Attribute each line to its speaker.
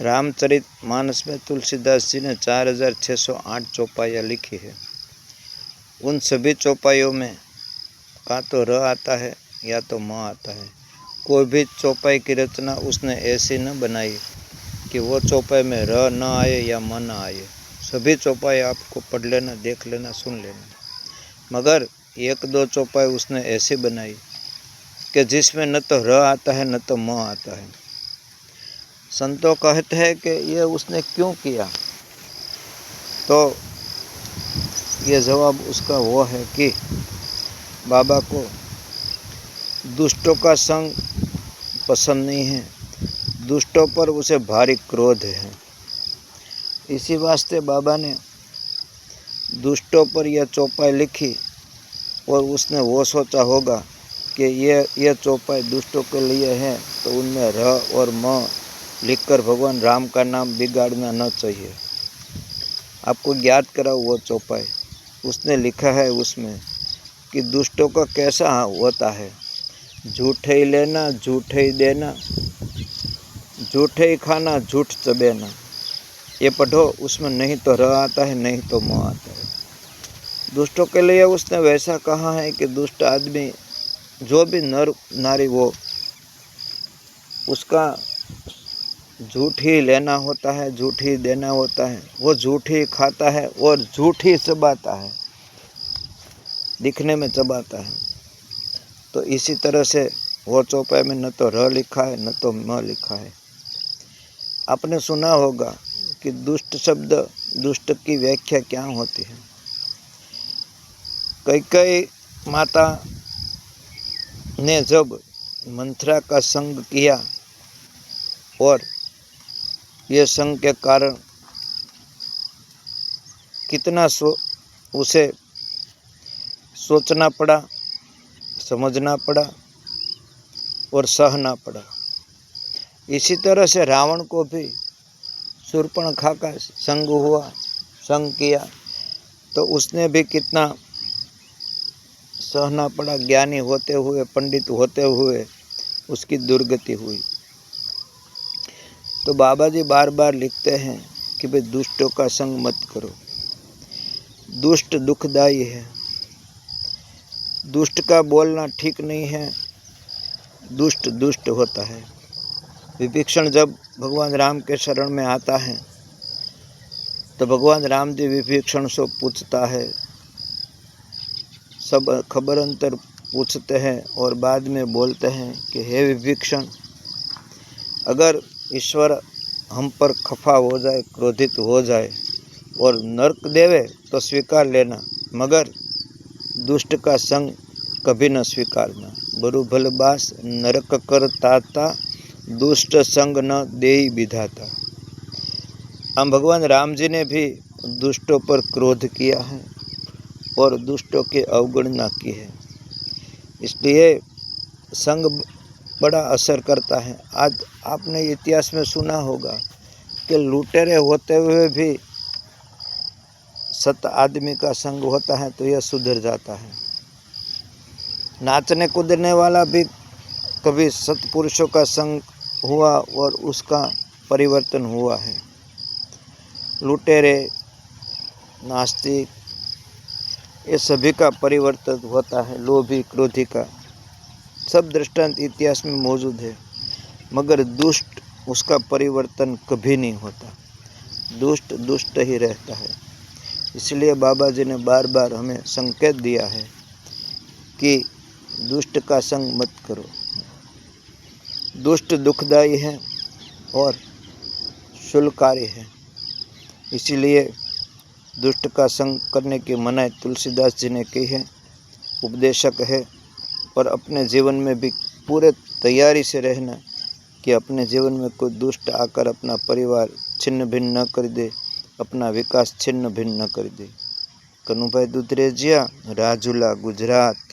Speaker 1: रामचरित मानस में तुलसीदास जी ने 4608 चौपाइयाँ लिखी है। उन सभी चौपाइयों में का तो र आता है या तो म आता है। कोई भी चौपाई की रचना उसने ऐसी न बनाई कि वो चौपाई में र न आए या म न आए। सभी चौपाई आपको पढ़ लेना, देख लेना, सुन लेना। मगर एक दो चौपाई उसने ऐसी बनाई कि जिसमें न तो र आता है न तो म आता है। संतों कहते हैं कि ये उसने क्यों किया, तो ये जवाब उसका वो है कि बाबा को दुष्टों का संग पसंद नहीं है, दुष्टों पर उसे भारी क्रोध है। इसी वास्ते बाबा ने दुष्टों पर यह चौपाई लिखी और उसने वो सोचा होगा कि ये चौपाई दुष्टों के लिए है, तो उनमें र और म लिखकर भगवान राम का नाम बिगाड़ना न चाहिए। आपको ज्ञात कराओ वो चौपाई। उसने लिखा है उसमें कि दुष्टों का कैसा होता है, झूठे ही लेना, झूठे ही देना, झूठे ही खाना, झूठ चबेना। ये पढ़ो, उसमें नहीं तो र आता है नहीं तो म आता है। दुष्टों के लिए उसने वैसा कहा है कि दुष्ट आदमी जो भी नर नारी वो, उसका झूठ ही लेना होता है, झूठ ही देना होता है। वो झूठ ही खाता है और झूठ ही चबाता है, दिखने में चबाता है। तो इसी तरह से वो चौपाई में न तो र लिखा है न तो म लिखा है। आपने सुना होगा कि दुष्ट शब्द, दुष्ट की व्याख्या क्या होती है। कैकेयी माता ने जब मंथरा का संग किया और ये संग के कारण कितना उसे सोचना पड़ा, समझना पड़ा और सहना पड़ा। इसी तरह से रावण को भी शूर्पणखा का संग हुआ, संग किया, तो उसने भी कितना सहना पड़ा। ज्ञानी होते हुए, पंडित होते हुए उसकी दुर्गति हुई। तो बाबा जी बार बार लिखते हैं कि भाई दुष्टों का संग मत करो, दुष्ट दुखदाई है, दुष्ट का बोलना ठीक नहीं है, दुष्ट दुष्ट होता है। विभीषण जब भगवान राम के शरण में आता है तो भगवान राम जी विभीषण से पूछता है, सब खबर अंतर पूछते हैं और बाद में बोलते हैं कि हे विभीषण, अगर ईश्वर हम पर खफा हो जाए, क्रोधित हो जाए और नरक देवे तो स्वीकार लेना, मगर दुष्ट का संग कभी न स्वीकारना। बरु भल बास नरक कर ताता, दुष्ट संग न देई विधाता। हम भगवान राम जी ने भी दुष्टों पर क्रोध किया है और दुष्टों की अवगणना की है। इसलिए संग बड़ा असर करता है। आज आपने इतिहास में सुना होगा कि लुटेरे होते हुए भी सत आदमी का संग होता है तो यह सुधर जाता है। नाचने कूदने वाला भी कभी सत्पुरुषों का संग हुआ और उसका परिवर्तन हुआ है। लुटेरे, नास्तिक, ये सभी का परिवर्तन होता है। लोभी, क्रोधी का सब दृष्टांत इतिहास में मौजूद है, मगर दुष्ट उसका परिवर्तन कभी नहीं होता। दुष्ट दुष्ट ही रहता है। इसलिए बाबा जी ने बार बार हमें संकेत दिया है कि दुष्ट का संग मत करो। दुष्ट दुखदाई है और शुल्कारी है। इसीलिए दुष्ट का संग करने की मनाही तुलसीदास जी ने की है। उपदेशक है, पर अपने जीवन में भी पूरे तैयारी से रहना कि अपने जीवन में कोई दुष्ट आकर अपना परिवार छिन्न भिन्न न कर दे, अपना विकास छिन्न भिन्न न कर दे। कनुभाई दुधरेजिया, રાજુલા, ગુજરાત।